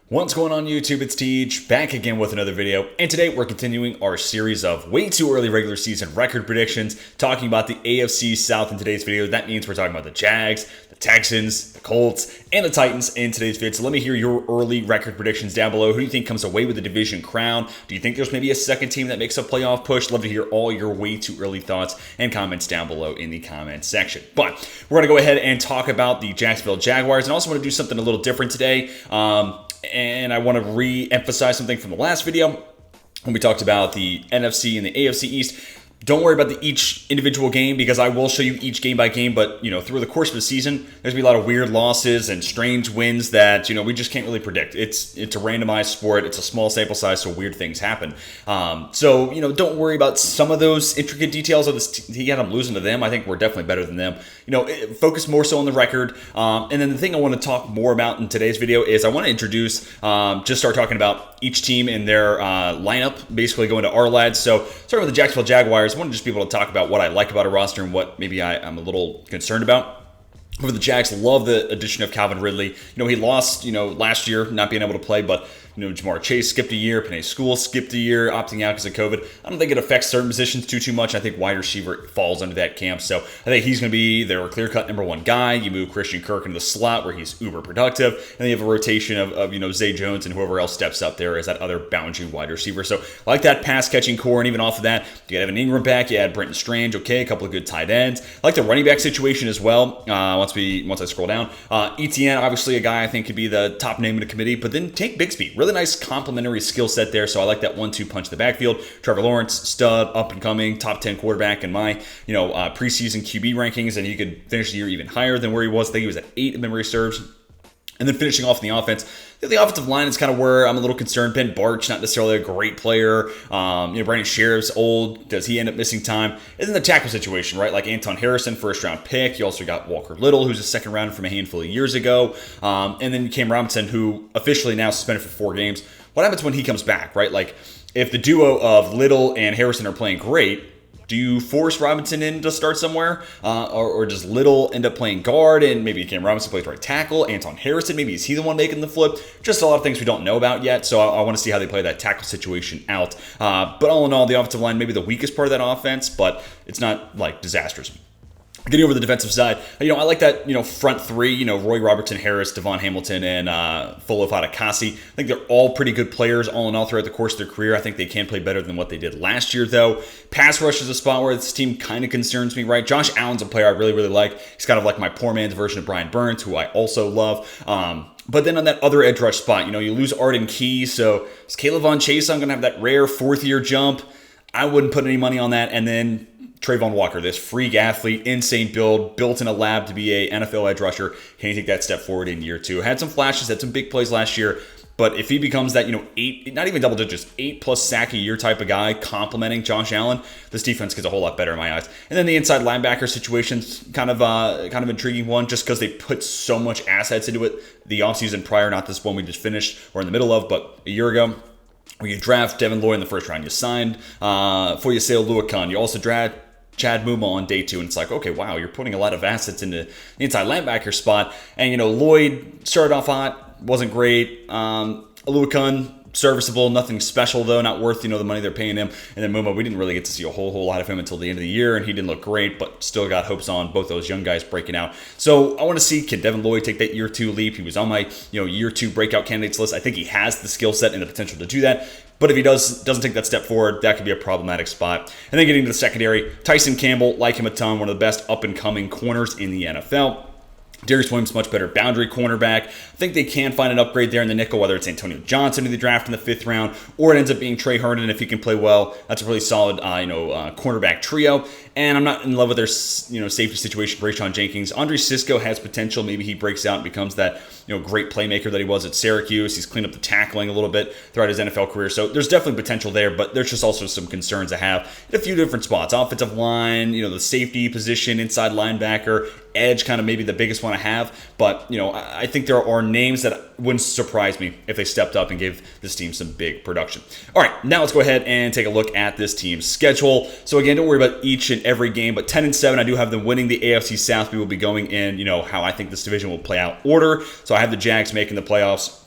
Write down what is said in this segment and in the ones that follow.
What's going on YouTube? It's Teach, back again with another video, and today we're continuing our series of way too early regular season record predictions, talking about the AFC South in today's video. That means we're talking about the Jags, the Texans, the Colts, and the Titans in today's video. So let me hear your early record predictions down below. Who do you think comes away with the division crown? Do you think there's maybe a second team that makes a playoff push? Love to hear all your way too early thoughts and comments down below in the comments section. But we're going to go ahead and talk about the Jacksonville Jaguars, and also want to do something a little different today. And I want to re-emphasize something from the last video when we talked about the NFC and the AFC East. Don't worry about each individual game, because I will show you each game by game, but through the course of the season, there's gonna be a lot of weird losses and strange wins that we just can't really predict. It's a randomized sport. It's a small sample size, so weird things happen. So don't worry about some of those intricate details of this. I'm losing to them. I think we're definitely better than them. Focus more so on the record. And then the thing I want to talk more about in today's video is I want to introduce, just start talking about each team and their lineup, basically going to our lads. So starting with the Jacksonville Jaguars, I want to just be able to talk about what I like about a roster and what maybe I'm a little concerned about. For the Jags, love the addition of Calvin Ridley. He lost, last year, not being able to play, but Jamar Chase skipped a year, Penei Sewell skipped a year, opting out because of COVID. I don't think it affects certain positions too much. I think wide receiver falls under that camp. So I think he's going to be their clear-cut number one guy. You move Christian Kirk into the slot where he's uber productive. And then you have a rotation of Zay Jones and whoever else steps up there as that other boundary wide receiver. So I like that pass-catching core. And even off of that, you got Evan Ingram back. You add Brenton Strange. Okay, a couple of good tight ends. I like the running back situation as well. Once I scroll down. Etienne, obviously a guy I think could be the top name in the committee. But then take Bigsby. Really nice complementary skill set there, so I like that 1-2 punch in the backfield. Trevor Lawrence, stud, up and coming, top 10 quarterback in my preseason QB rankings, and he could finish the year even higher than where he was. I think he was at 8 if memory serves. And then finishing off in the offense, the offensive line is kind of where I'm a little concerned. Ben Bartch, not necessarily a great player. Brandon Sheriff's old. Does he end up missing time? And then the tackle situation, right? Like Anton Harrison, first-round pick. You also got Walker Little, who's a second-rounder from a handful of years ago. And then Cam Robinson, who officially now suspended for 4 games. What happens when he comes back, right? Like, if the duo of Little and Harrison are playing great, do you force Robinson in to start somewhere? Or does Little end up playing guard and maybe Cam Robinson plays right tackle? Anton Harrison, maybe is he the one making the flip? Just a lot of things we don't know about yet, so I want to see how they play that tackle situation out. But all in all, the offensive line may be the weakest part of that offense, but it's not like disastrous. Getting over the defensive side, I like that, front three, Roy Robertson, Harris, Devon Hamilton, and Folo Fatukasi. I think they're all pretty good players all in all throughout the course of their career. I think they can play better than what they did last year, though. Pass rush is a spot where this team kind of concerns me, right? Josh Allen's a player I really, really like. He's kind of like my poor man's version of Brian Burns, who I also love. But then on that other edge rush spot, you lose Arden Key, so is Caleb Von Chase going to have that rare fourth-year jump? I wouldn't put any money on that. And then Trayvon Walker, this freak athlete, insane built in a lab to be a NFL edge rusher. Can he take that step forward in year 2? Had some flashes, had some big plays last year, but if he becomes that, 8, not even double digits, 8+ sack a year type of guy, complimenting Josh Allen, this defense gets a whole lot better in my eyes. And then the inside linebacker situation's kind of intriguing one, just because they put so much assets into it the offseason prior, not this one we just finished or in the middle of, but a year ago. Where you draft Devin Lloyd in the first round, you signed Foyesale Luakan, you also draft Chad Muma on day 2, and it's like, okay, wow, you're putting a lot of assets into the inside linebacker spot. And, Lloyd started off hot, wasn't great. Luakan, serviceable, nothing special, though, not worth, the money they're paying him. And then Muma, we didn't really get to see a whole lot of him until the end of the year, and he didn't look great, but still got hopes on both those young guys breaking out. So I want to see, can Devin Lloyd take that year 2 leap? He was on my, year 2 breakout candidates list. I think he has the skill set and the potential to do that. But if he doesn't take that step forward, that could be a problematic spot. And then getting to the secondary, Tyson Campbell, like him a ton, one of the best up-and-coming corners in the NFL. Darius Williams, much better boundary cornerback. I think they can find an upgrade there in the nickel, whether it's Antonio Johnson who they draft in the 5th round, or it ends up being Trey Herndon if he can play well. That's a really solid, cornerback trio. And I'm not in love with their, safety situation for Rashawn Jenkins. Andre Sisco has potential. Maybe he breaks out and becomes that, great playmaker that he was at Syracuse. He's cleaned up the tackling a little bit throughout his NFL career. So there's definitely potential there, but there's just also some concerns I have in a few different spots. Offensive line, the safety position, inside linebacker, edge, kind of maybe the biggest one I have. But, I think there are names that wouldn't surprise me if they stepped up and gave this team some big production. All right, now let's go ahead and take a look at this team's schedule. So again, don't worry about each and every game, but 10-7, I do have them winning the AFC South. We will be going in, how I think this division will play out order. So I have the Jags making the playoffs.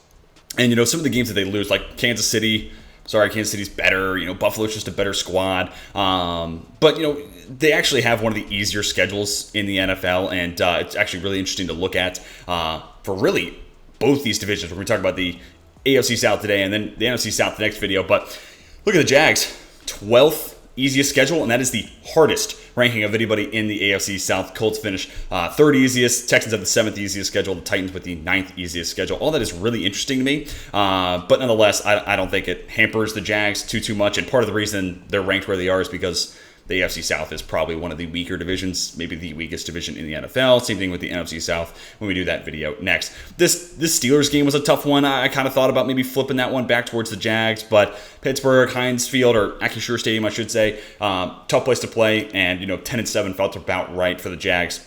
And, some of the games that they lose, like Kansas City. Sorry, Kansas City's better. Buffalo's just a better squad. But, they actually have one of the easier schedules in the NFL. And it's actually really interesting to look at for really both these divisions. We're going to talk about the AFC South today and then the NFC South the next video. But look at the Jags. 12th easiest schedule, and that is the hardest ranking of anybody in the AFC South. Colts finish third easiest. Texans have the 7th easiest schedule. The Titans with the 9th easiest schedule. All that is really interesting to me. But nonetheless, I don't think it hampers the Jags too much. And part of the reason they're ranked where they are is because the AFC South is probably one of the weaker divisions, maybe the weakest division in the NFL. Same thing with the NFC South when we do that video next. This Steelers game was a tough one. I kind of thought about maybe flipping that one back towards the Jags, but Pittsburgh, Heinz Field, or Acrisure Stadium, I should say, tough place to play, and 10-7 felt about right for the Jags.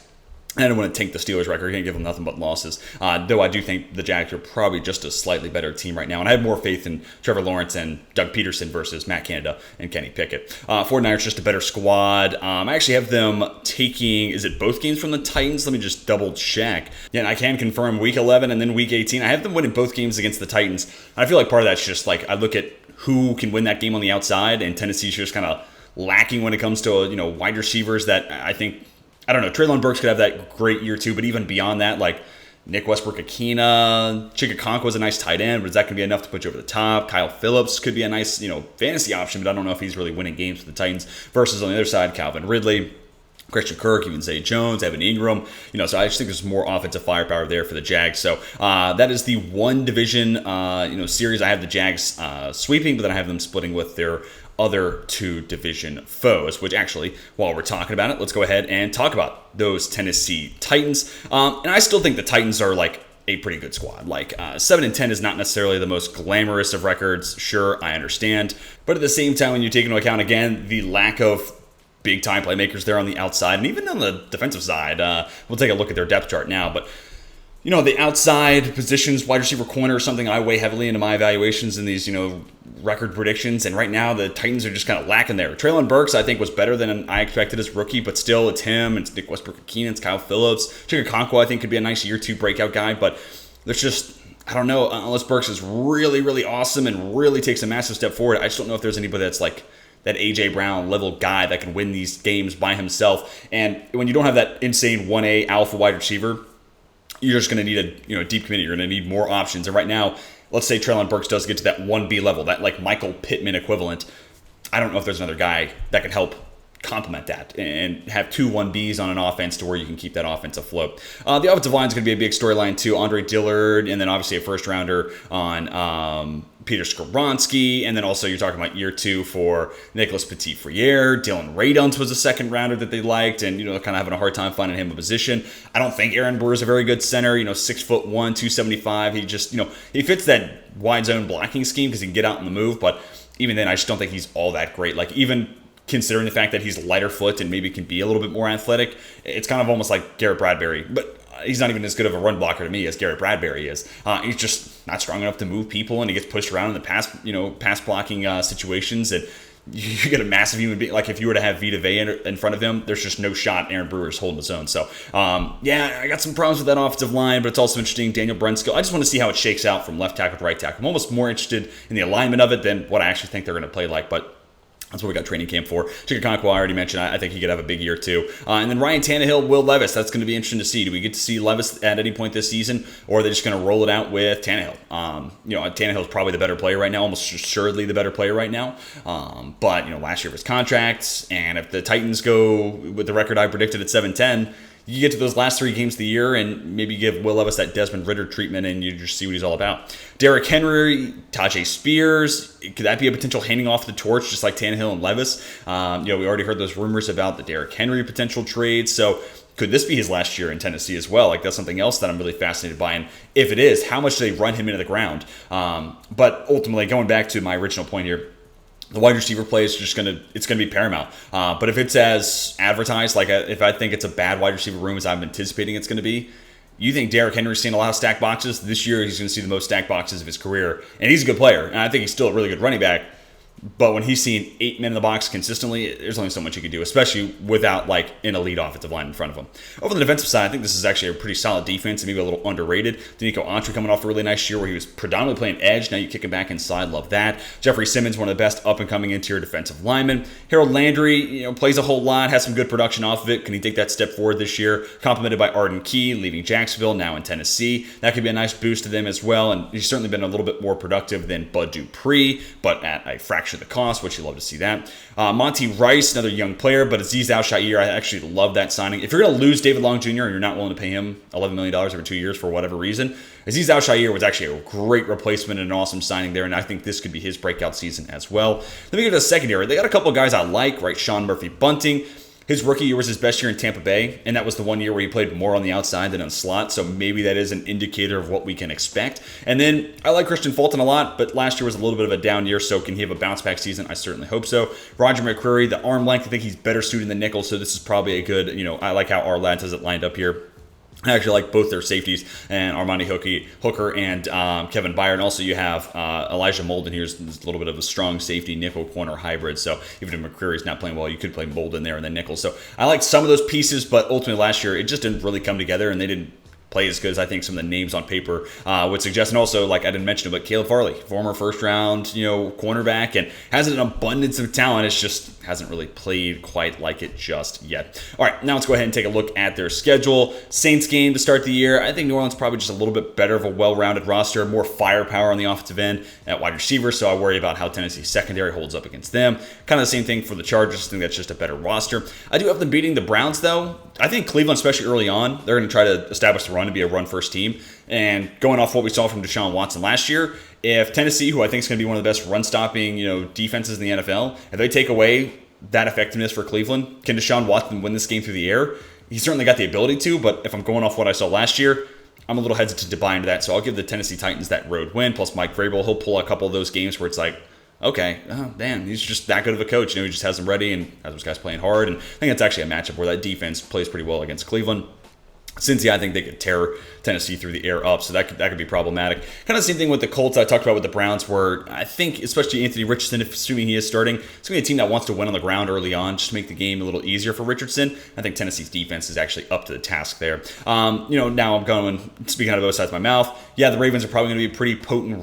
I don't want to tank the Steelers record. I can't give them nothing but losses. Though I do think the Jags are probably just a slightly better team right now. And I have more faith in Trevor Lawrence and Doug Peterson versus Matt Canada and Kenny Pickett. 49ers just a better squad. I actually have them taking, is it both games from the Titans? Let me just double check. Yeah, and I can confirm week 11 and then week 18. I have them winning both games against the Titans. And I feel like part of that's just like I look at who can win that game on the outside, and Tennessee's just kind of lacking when it comes to wide receivers that I think, I don't know, Treylon Burks could have that great year too, but even beyond that, like Nick Westbrook-Akina, Chikakonkwo was a nice tight end, but is that going to be enough to put you over the top? Kyle Phillips could be a nice, fantasy option, but I don't know if he's really winning games for the Titans. Versus on the other side, Calvin Ridley, Christian Kirk, even Zay Jones, Evan Ingram. So I just think there's more offensive firepower there for the Jags. So that is the one division, series I have the Jags sweeping, but then I have them splitting with their other two division foes, which actually, while we're talking about it, let's go ahead and talk about those Tennessee Titans. And I still think the Titans are like a pretty good squad. Like 7-10 is not necessarily the most glamorous of records. Sure, I understand. But at the same time, when you take into account, again, the lack of big-time playmakers there on the outside, and even on the defensive side, we'll take a look at their depth chart now, but the outside positions, wide receiver corner, is something I weigh heavily into my evaluations in these, record predictions. And right now, the Titans are just kind of lacking there. Treylon Burks, I think, was better than I expected as rookie, but still, it's him. It's Nick Westbrook-Akina, it's Kyle Phillips. Chikakonkwo, I think, could be a nice year 2 breakout guy, but there's just, I don't know, unless Burks is really, really awesome and really takes a massive step forward, I just don't know if there's anybody that's like that A.J. Brown level guy that can win these games by himself. And when you don't have that insane 1A alpha wide receiver, you're just going to need a deep committee. You're going to need more options. And right now, let's say Treylon Burks does get to that 1B level, that like Michael Pittman equivalent. I don't know if there's another guy that can help complement that and have 2 1Bs on an offense to where you can keep that offense afloat. The offensive line is going to be a big storyline too. Andre Dillard, and then obviously a first rounder on Peter Skoronski, and then also you're talking about year 2 for Nicholas Petit-Frere. Dylan Radunz was a second rounder that they liked, and kind of having a hard time finding him a position. I don't think Aaron Burr is a very good center. 6'1", 275. He just he fits that wide zone blocking scheme because he can get out on the move. But even then, I just don't think he's all that great. Like even considering the fact that he's lighter foot and maybe can be a little bit more athletic, it's kind of almost like Garrett Bradbury, but he's not even as good of a run blocker to me as Garrett Bradbury is. He's just not strong enough to move people, and he gets pushed around in the pass blocking situations. And you get a massive human being. Like if you were to have Vita Vea in front of him, there's just no shot Aaron Brewer's holding his own. So I got some problems with that offensive line, but it's also interesting. Daniel Brunskill, I just want to see how it shakes out from left tackle to right tackle. I'm almost more interested in the alignment of it than what I actually think they're going to play like, but that's what we got training camp for. Chikakonkwo, I already mentioned. I think he could have a big year too. And then Ryan Tannehill, Will Levis. That's going to be interesting to see. Do we get to see Levis at any point this season, or are they just going to roll it out with Tannehill? Tannehill's probably the better player right now, almost assuredly the better player right now. But last year was contracts, and if the Titans go with the record I predicted at 7-10, you get to those last 3 games of the year and maybe give Will Levis that Desmond Ridder treatment, and you just see what he's all about. Derrick Henry, Tajay Spears, could that be a potential handing off the torch just like Tannehill and Levis? We already heard those rumors about the Derrick Henry potential trade, so could this be his last year in Tennessee as well? Like that's something else that I'm really fascinated by, and if it is, how much do they run him into the ground? But ultimately, going back to my original point here, the wide receiver play is just gonna be paramount. But if it's as advertised, like if I think it's a bad wide receiver room as I'm anticipating it's going to be, you think Derrick Henry's seen a lot of stack boxes this year? He's going to see the most stack boxes of his career, and he's a good player, and I think he's still a really good running back. But when he's seeing 8 men in the box consistently, there's only so much you can do, especially without like an elite offensive line in front of him. Over the defensive side, I think this is actually a pretty solid defense and maybe a little underrated. Danico Entre coming off a really nice year where he was predominantly playing edge. Now you kick him back inside. Love that. Jeffrey Simmons, one of the best up-and-coming interior defensive linemen. Harold Landry, plays a whole lot, has some good production off of it. Can he take that step forward this year? Complemented by Arden Key, leaving Jacksonville, now in Tennessee. That could be a nice boost to them as well. And he's certainly been a little bit more productive than Bud Dupree, but at a fraction of the cost, which you love to see that. Monty Rice, another young player, but Azeez Al-Shaair, I actually love that signing. If you're going to lose David Long Jr. and you're not willing to pay him $11 million over 2 years for whatever reason, Azeez Al-Shaair was actually a great replacement and an awesome signing there, and I think this could be his breakout season as well. Let me go to the secondary. They got a couple of guys I like, right? Sean Murphy-Bunting. His rookie year was his best year in Tampa Bay, and that was the one year where he played more on the outside than on slot, so maybe that is an indicator of what we can expect. And then I like Christian Fulton a lot, but last year was a little bit of a down year, so can he have a bounce-back season? I certainly hope so. Roger McCreary, the arm length, I think he's better suited than nickel, so this is probably a good, I like how our lads has it lined up here. I actually like both their safeties, and Armani Hooker and Kevin Byard. And also you have Elijah Molden here, is a little bit of a strong safety nickel corner hybrid. So even if McCreary's not playing well, you could play Molden there and then nickel. So I like some of those pieces, but ultimately last year it just didn't really come together, and they didn't play as good as I think some of the names on paper would suggest. And also, like I didn't mention it, but Caleb Farley, former first-round, cornerback, and has an abundance of talent. It's just hasn't really played quite like it just yet. All right, now let's go ahead and take a look at their schedule. Saints game to start the year. I think New Orleans probably just a little bit better of a well-rounded roster, more firepower on the offensive end at wide receiver, so I worry about how Tennessee's secondary holds up against them. Kind of the same thing for the Chargers. I think that's just a better roster. I do have them beating the Browns, though. I think Cleveland, especially early on, they're going to try to establish the run to be a run-first team. And going off what we saw from Deshaun Watson last year, if Tennessee, who I think is going to be one of the best run-stopping defenses in the NFL, if they take away that effectiveness for Cleveland, can Deshaun Watson win this game through the air? He certainly got the ability to, but if I'm going off what I saw last year, I'm a little hesitant to buy into that. So I'll give the Tennessee Titans that road win. Plus Mike Vrabel, he'll pull a couple of those games where it's like, okay, oh, damn, he's just that good of a coach. He just has them ready and has those guys playing hard. And I think that's actually a matchup where that defense plays pretty well against Cleveland. Cincy, I think they could tear Tennessee through the air up, so that could be problematic. Kind of the same thing with the Colts I talked about with the Browns, where I think, especially Anthony Richardson, assuming he is starting, it's going to be a team that wants to win on the ground early on, just to make the game a little easier for Richardson. I think Tennessee's defense is actually up to the task there. Now I'm going, speaking out of both sides of my mouth, yeah, the Ravens are probably going to be a pretty potent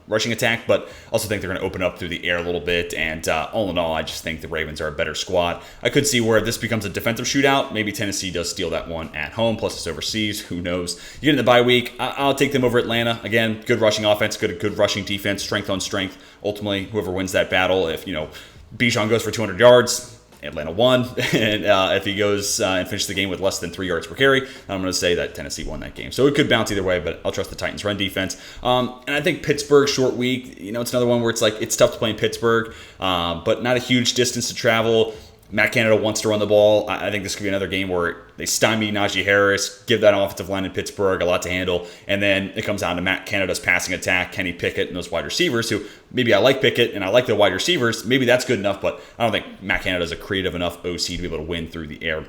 rushing attack, but also think they're going to open up through the air a little bit, and all in all, I just think the Ravens are a better squad. I could see where this becomes a defensive shootout. Maybe Tennessee does steal that one at home, plus it's overseas. Who knows? You get in the bye week, I'll take them over Atlanta. Again, good rushing offense, good rushing defense, strength on strength. Ultimately, whoever wins that battle, if, Bijan goes for 200 yards, Atlanta won, and if he goes and finishes the game with less than 3 yards per carry, I'm going to say that Tennessee won that game. So it could bounce either way, but I'll trust the Titans' run defense. And I think Pittsburgh, short week, it's another one where it's like it's tough to play in Pittsburgh, but not a huge distance to travel. Matt Canada wants to run the ball. I think this could be another game where they stymie Najee Harris, give that offensive line in Pittsburgh a lot to handle, and then it comes down to Matt Canada's passing attack, Kenny Pickett, and those wide receivers who maybe I like Pickett and I like the wide receivers. Maybe that's good enough, but I don't think Matt Canada's a creative enough OC to be able to win through the air.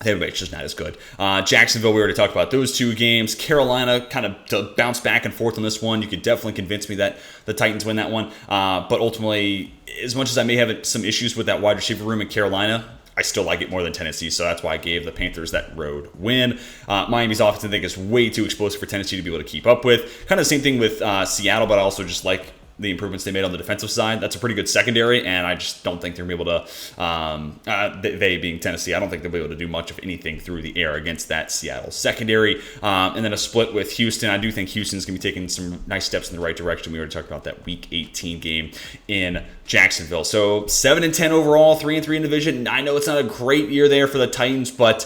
It's just not as good. Jacksonville, we already talked about those two games. Carolina, kind of to bounce back and forth on this one. You could definitely convince me that the Titans win that one. But ultimately, as much as I may have some issues with that wide receiver room in Carolina, I still like it more than Tennessee, so that's why I gave the Panthers that road win. Miami's offense, I think, is way too explosive for Tennessee to be able to keep up with. Kind of the same thing with Seattle, but I also just like the improvements they made on the defensive side. That's a pretty good secondary, and I just don't think they're going to be able to, they being Tennessee, I don't think they'll be able to do much of anything through the air against that Seattle secondary. And then a split with Houston. I do think Houston's going to be taking some nice steps in the right direction. We already talked about that Week 18 game in Jacksonville. So 7-10 overall, 3-3 in division. I know it's not a great year there for the Titans, but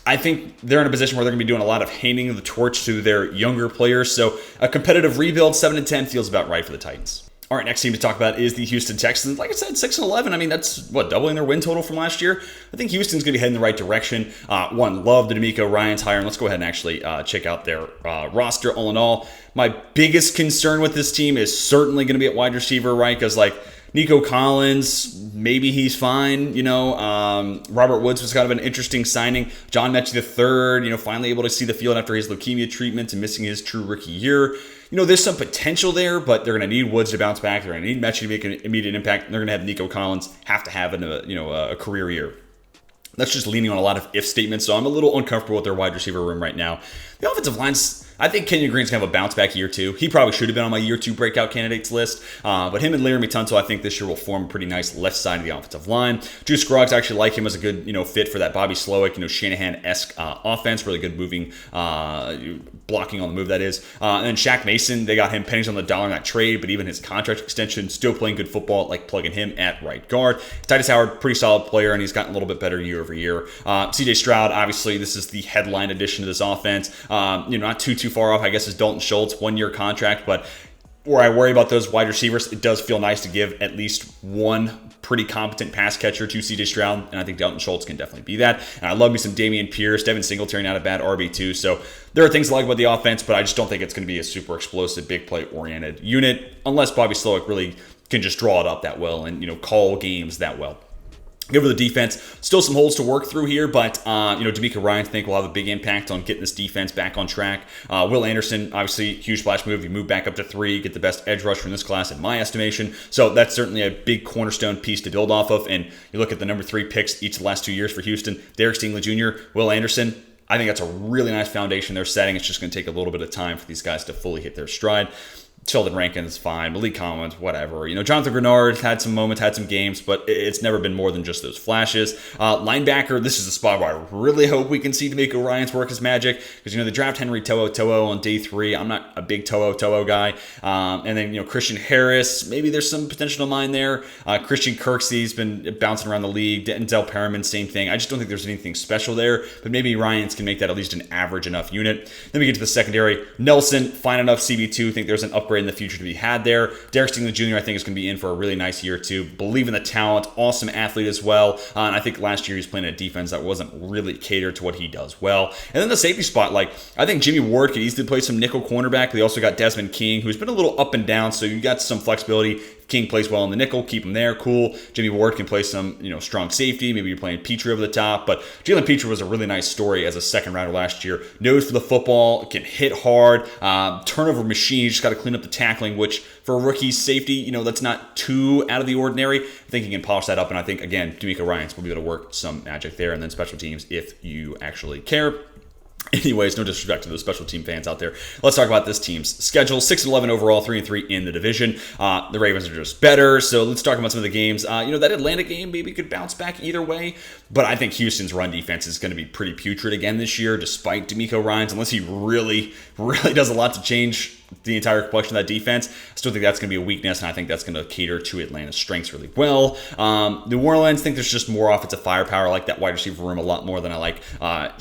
I think they're in a position where they're going to be doing a lot of handing the torch to their younger players. So a competitive rebuild, 7-10, feels about right for the Titans. All right, next team to talk about is the Houston Texans. Like I said, 6-11. I mean, that's, doubling their win total from last year? I think Houston's going to be heading in the right direction. Love the D'Amico Ryans hire, and let's go ahead and actually check out their roster. All in all, my biggest concern with this team is certainly going to be at wide receiver, right? Because, Nico Collins, maybe he's fine. Robert Woods was kind of an interesting signing. John Mechie III, finally able to see the field after his leukemia treatment and missing his true rookie year. There's some potential there, but they're going to need Woods to bounce back. They're going to need Mechie to make an immediate impact, and they're going to have Nico Collins have to have a career year. That's just leaning on a lot of if statements, so I'm a little uncomfortable with their wide receiver room right now. The offensive line's, I think Kenyon Green's going to have a bounce back year too. He probably should have been on my year 2 breakout candidates list, but him and Laramie Tunsil, I think this year will form a pretty nice left side of the offensive line. Drew Scruggs, actually like him as a good fit for that Bobby Slowick, Shanahan-esque offense, really good moving, blocking on the move, that is. And then Shaq Mason, they got him pennies on the dollar in that trade, but even his contract extension, still playing good football, like plugging him at right guard. Titus Howard, pretty solid player, and he's gotten a little bit better year over year. CJ Stroud, obviously, this is the headline addition to this offense. Not too far off, I guess, is Dalton Schultz, 1-year contract, but where I worry about those wide receivers, it does feel nice to give at least one pretty competent pass catcher to CJ Stroud, and I think Dalton Schultz can definitely be that. And I love me some Dameon Pierce, Devin Singletary, not a bad RB2, so there are things I like about the offense, but I just don't think it's going to be a super explosive, big play-oriented unit, unless Bobby Slowick really can just draw it up that well and, call games that well. Over the defense, still some holes to work through here, but D'Amico Ryans, I think, will have a big impact on getting this defense back on track. Will Anderson, obviously, huge splash move. You move back up to 3, get the best edge rusher in this class, in my estimation. So that's certainly a big cornerstone piece to build off of. And you look at the number 3 picks each of the last 2 years for Houston: Derek Stingley Jr., Will Anderson. I think that's a really nice foundation they're setting. It's just going to take a little bit of time for these guys to fully hit their stride. Sheldon Rankins, fine. Malik Collins, whatever. Jonathan Grenard had some moments, had some games, but it's never been more than just those flashes. Linebacker, this is a spot where I really hope we can see D'Amico Ryans work his magic, because, they draft Henry To'o on day 3. I'm not a big To'o guy. And then, Christian Harris, maybe there's some potential to mine there. Christian Kirksey's been bouncing around the league. Denzel Perriman, same thing. I just don't think there's anything special there, but maybe Ryans can make that at least an average enough unit. Then we get to the secondary. Nelson, fine enough CB2. I think there's an upgrade in the future to be had there. Derek Stingley Jr., I think, is going to be in for a really nice year too. Believe in the talent, awesome athlete as well. And I think last year he was playing a defense that wasn't really catered to what he does well. And then the safety spot, I think Jimmy Ward could easily play some nickel cornerback. They also got Desmond King, who's been a little up and down, so you got some flexibility. If King plays well in the nickel, keep him there, cool. Jimmy Ward can play some, strong safety. Maybe you're playing Petrie over the top, but Jalen Petrie was a really nice story as a second rounder last year. Nose for the football, can hit hard, turnover machine. You just got to clean up the tackling, which for a rookie safety, that's not too out of the ordinary. I think he can polish that up, and I think, again, D'Amico Ryans will be able to work some magic there, and then special teams if you actually care. Anyways, no disrespect to the special team fans out there. Let's talk about this team's schedule. 6-11 overall, 3-3 in the division. The Ravens are just better. So let's talk about some of the games. That Atlanta game maybe could bounce back either way. But I think Houston's run defense is going to be pretty putrid again this year, despite D'Amico Ryans, unless he really does a lot to change the entire complexion of that defense. I still think that's going to be a weakness, and I think that's going to cater to Atlanta's strengths really well. New Orleans, I think there's just more offensive firepower. I like that wide receiver room a lot more than I like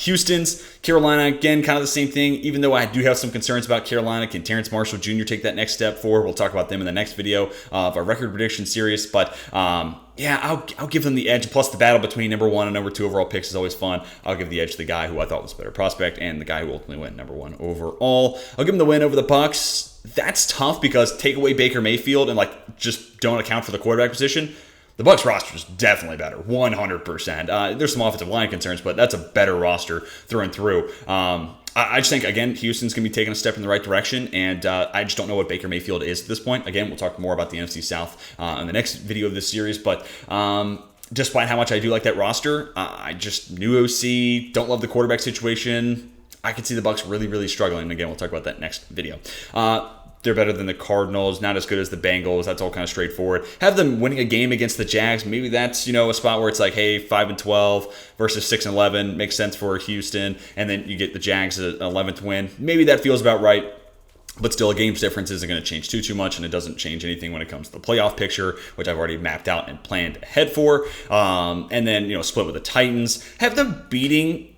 Houston's. Carolina, again, kind of the same thing, even though I do have some concerns about Carolina. Can Terrence Marshall Jr. take that next step forward? We'll talk about them in the next video of our record prediction series, but I'll give them the edge. Plus, the battle between number 1 and number 2 overall picks is always fun. I'll give the edge to the guy who I thought was a better prospect and the guy who ultimately went number 1 overall. I'll give him the win over the Bucs. That's tough because take away Baker Mayfield and just don't account for the quarterback position. The Bucs roster is definitely better, 100%. There's some offensive line concerns, but that's a better roster through and through. I just think, again, Houston's going to be taking a step in the right direction, and I just don't know what Baker Mayfield is at this point. Again, we'll talk more about the NFC South in the next video of this series, but despite how much I do like that roster, I just, new OC, don't love the quarterback situation. I could see the Bucs really struggling. Again, we'll talk about that next video. They're better than the Cardinals, not as good as the Bengals. That's all kind of straightforward. Have them winning a game against the Jags. Maybe that's, a spot where it's like, hey, 5-12 versus 6-11 makes sense for Houston. And then you get the Jags at an 11th win. Maybe that feels about right. But still, a game's difference isn't going to change too much, and it doesn't change anything when it comes to the playoff picture, which I've already mapped out and planned ahead for. And then, split with the Titans. Have them beating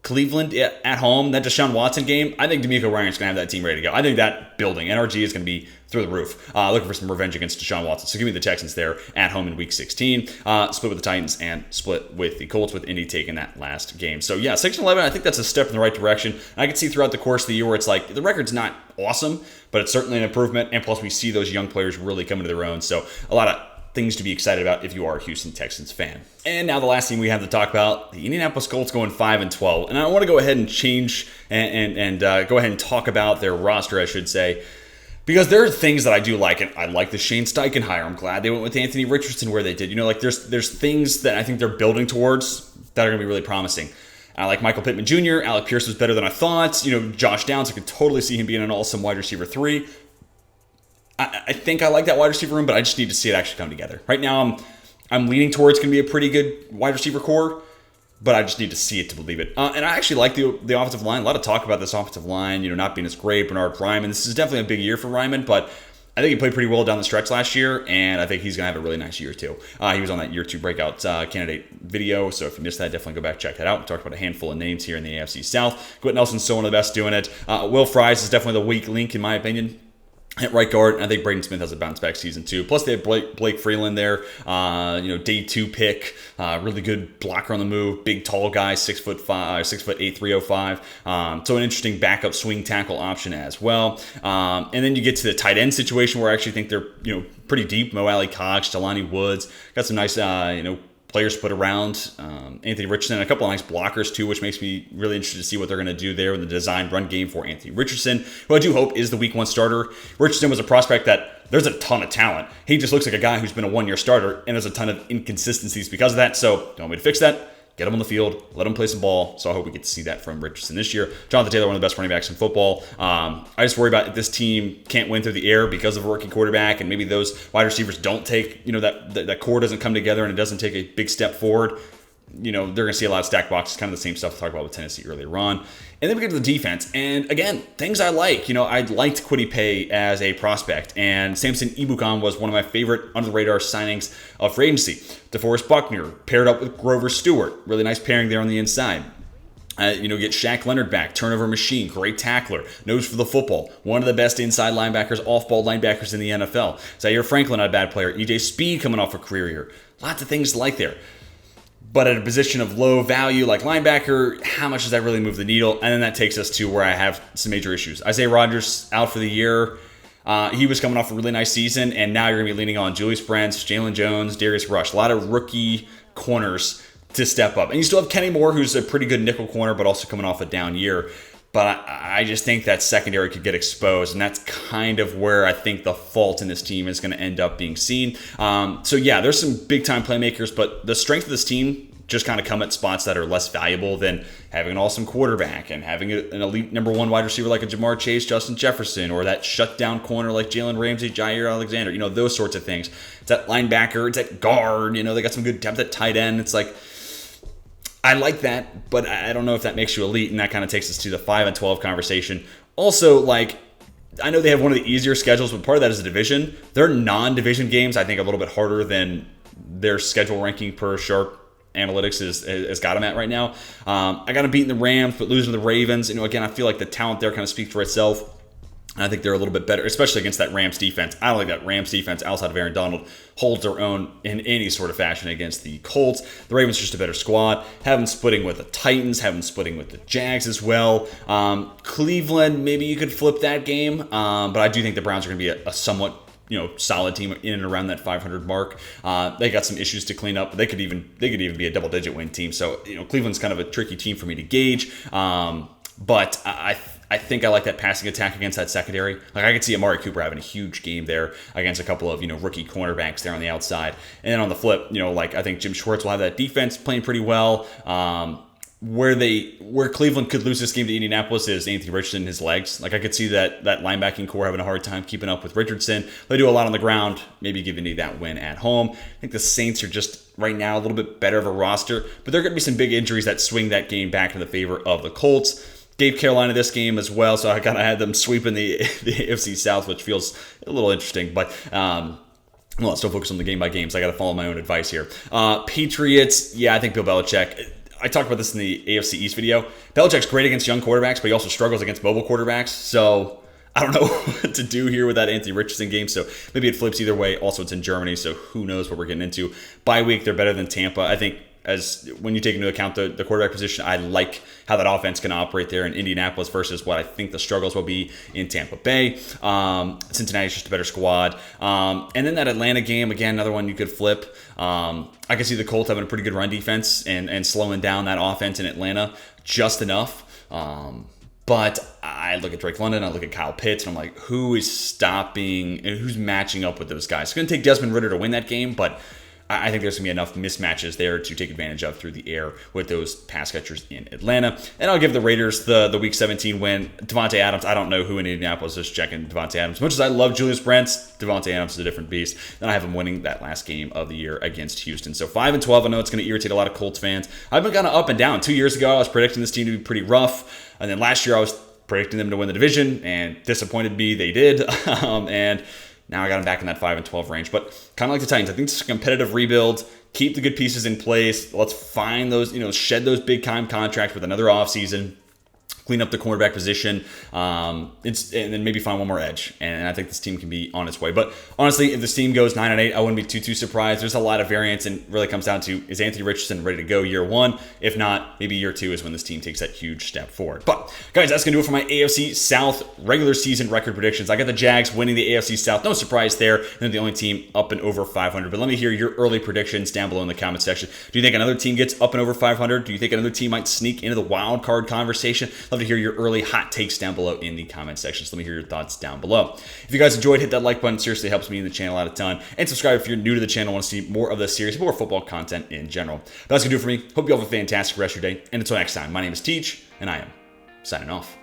Cleveland at home, that Deshaun Watson game. I think D'Amico Ryans going to have that team ready to go. I think that building, NRG, is going to be through the roof. Looking for some revenge against Deshaun Watson. So give me the Texans there at home in Week 16. Split with the Titans and split with the Colts, with Indy taking that last game. So yeah, 6-11, I think that's a step in the right direction. And I can see throughout the course of the year where it's like, the record's not awesome, but it's certainly an improvement. And plus, we see those young players really coming to their own. So a lot of things to be excited about if you are a Houston Texans fan. And now the last team we have to talk about, the Indianapolis Colts going 5-12. And I want to go ahead and change and go ahead and talk about their roster, I should say, because there are things that I do like. And I like the Shane Steichen hire. I'm glad they went with Anthony Richardson where they did. Like there's things that I think they're building towards that are going to be really promising. I like Michael Pittman Jr. Alec Pierce was better than I thought. Josh Downs, I could totally see him being an awesome wide receiver 3. I think I like that wide receiver room, but I just need to see it actually come together. Right now, I'm leaning towards going to be a pretty good wide receiver core, but I just need to see it to believe it. And I actually like the offensive line. A lot of talk about this offensive line, not being as great. Bernard Ryman, this is definitely a big year for Ryman, but I think he played pretty well down the stretch last year, and I think he's going to have a really nice year too. He was on that year 2 breakout candidate video, so if you missed that, definitely go back and check that out. We talked about a handful of names here in the AFC South. Quentin Nelson's still one of the best doing it. Will Fries is definitely the weak link, in my opinion, at right guard. I think Braden Smith has a bounce back season too. Plus they have Blake Freeland there, day 2 pick, really good blocker on the move, big tall guy, 6'8", 305. So an interesting backup swing tackle option as well. And then you get to the tight end situation where I actually think they're pretty deep. Mo Alley Cox, Jelani Woods, got some nice players put around. Anthony Richardson, a couple of nice blockers too, which makes me really interested to see what they're going to do there in the designed run game for Anthony Richardson, who I do hope is the week 1 starter. Richardson was a prospect that there's a ton of talent. He just looks like a guy who's been a 1-year starter, and there's a ton of inconsistencies because of that. So don't want me to fix that. Get him on the field, let him play some ball. So I hope we get to see that from Richardson this year. Jonathan Taylor, one of the best running backs in football. I just worry about if this team can't win through the air because of a rookie quarterback, and maybe those wide receivers don't take, that core doesn't come together and it doesn't take a big step forward. They're going to see a lot of stacked boxes, kind of the same stuff we talked about with Tennessee earlier on. And then we get to the defense. And again, things I like. I liked Kwity Paye as a prospect. And Samson Ebukam was one of my favorite under-the-radar signings of free agency. DeForest Buckner paired up with Grover Stewart. Really nice pairing there on the inside. Get Shaq Leonard back, turnover machine, great tackler, knows for the football, one of the best inside linebackers, off-ball linebackers in the NFL. Zaire Franklin, not a bad player. EJ Speed coming off a career year. Lots of things to like there. But at a position of low value like linebacker, how much does that really move the needle? And then that takes us to where I have some major issues. Isaiah Rodgers out for the year. He was coming off a really nice season, and now you're going to be leaning on Julius Brents, Jalen Jones, Darius Rush. A lot of rookie corners to step up. And you still have Kenny Moore, who's a pretty good nickel corner, but also coming off a down year. But I just think that secondary could get exposed, and that's kind of where I think the fault in this team is going to end up being seen. So yeah, there's some big-time playmakers, but the strength of this team just kind of come at spots that are less valuable than having an awesome quarterback and having an elite number 1 wide receiver like a Jamar Chase, Justin Jefferson, or that shutdown corner like Jalen Ramsey, Jair Alexander, those sorts of things. It's at linebacker, it's at guard, they got some good depth at tight end. It's like, I like that, but I don't know if that makes you elite, and that kind of takes us to the 5-12 conversation. Also, I know they have one of the easier schedules, but part of that is the division. Their non-division games, I think, are a little bit harder than their schedule ranking per Sharp Analytics has got them at right now. I got them beating the Rams, but losing to the Ravens. Again, I feel like the talent there kind of speaks for itself. And I think they're a little bit better, especially against that Rams defense. I don't think that Rams defense, outside of Aaron Donald, holds their own in any sort of fashion against the Colts. The Ravens are just a better squad. Have them splitting with the Titans, have them splitting with the Jags as well. Cleveland, maybe you could flip that game. But I do think the Browns are going to be a somewhat solid team in and around that 500 mark. They got some issues to clean up. They could even be a double-digit win team. So Cleveland's kind of a tricky team for me to gauge. But I think I like that passing attack against that secondary. I could see Amari Cooper having a huge game there against a couple of rookie cornerbacks there on the outside. And then on the flip, I think Jim Schwartz will have that defense playing pretty well. Where Cleveland could lose this game to Indianapolis is Anthony Richardson and his legs. I could see that linebacking core having a hard time keeping up with Richardson. They do a lot on the ground, maybe giving you that win at home. I think the Saints are just right now a little bit better of a roster, but there are going to be some big injuries that swing that game back in the favor of the Colts. Gave Carolina this game as well, so I kind of had them sweeping the AFC South, which feels a little interesting, but let's still focus on the game by games. I got to follow my own advice here. Patriots, yeah, I think Bill Belichick. I talked about this in the AFC East video. Belichick's great against young quarterbacks, but he also struggles against mobile quarterbacks. So I don't know what to do here with that Anthony Richardson game. So maybe it flips either way. Also, it's in Germany, so who knows what we're getting into. Bye week, they're better than Tampa. I think as when you take into account the quarterback position, I like how that offense can operate there in Indianapolis versus what I think the struggles will be in Tampa Bay. Cincinnati's just a better squad. And then that Atlanta game, again, another one you could flip. I can see the Colts having a pretty good run defense and slowing down that offense in Atlanta just enough. But I look at Drake London, I look at Kyle Pitts, and I'm like, who is stopping and who's matching up with those guys? It's going to take Desmond Ridder to win that game, but I think there's going to be enough mismatches there to take advantage of through the air with those pass catchers in Atlanta. And I'll give the Raiders the Week 17 win. Devontae Adams, I don't know who in Indianapolis is checking Devontae Adams. As much as I love Julius Brents, Devontae Adams is a different beast. And I have him winning that last game of the year against Houston. So 5-12, I know it's going to irritate a lot of Colts fans. I've been kind of up and down. 2 years ago, I was predicting this team to be pretty rough. And then last year, I was predicting them to win the division, and disappointed me, they did. And now I got them back in that 5-12 range. But kind of like the Titans, I think it's a competitive rebuild. Keep the good pieces in place. Let's find those, shed those big time contracts with another offseason. Clean up the cornerback position, and then maybe find one more edge. And I think this team can be on its way. But honestly, if this team goes 9-8, I wouldn't be too surprised. There's a lot of variance, and really comes down to, is Anthony Richardson ready to go year one? If not, maybe year two is when this team takes that huge step forward. But guys, that's gonna do it for my AFC South regular season record predictions. I got the Jags winning the AFC South. No surprise there. They're the only team up and over 500. But let me hear your early predictions down below in the comment section. Do you think another team gets up and over 500? Do you think another team might sneak into the wild card conversation? Love to hear your early hot takes down below in the comment section. So let me hear your thoughts down below. If you guys enjoyed, hit that like button. Seriously helps me in the channel out a ton. And subscribe if you're new to the channel and want to see more of this series, more football content in general. But that's going to do it for me. Hope you all have a fantastic rest of your day. And until next time, my name is Teach, and I am signing off.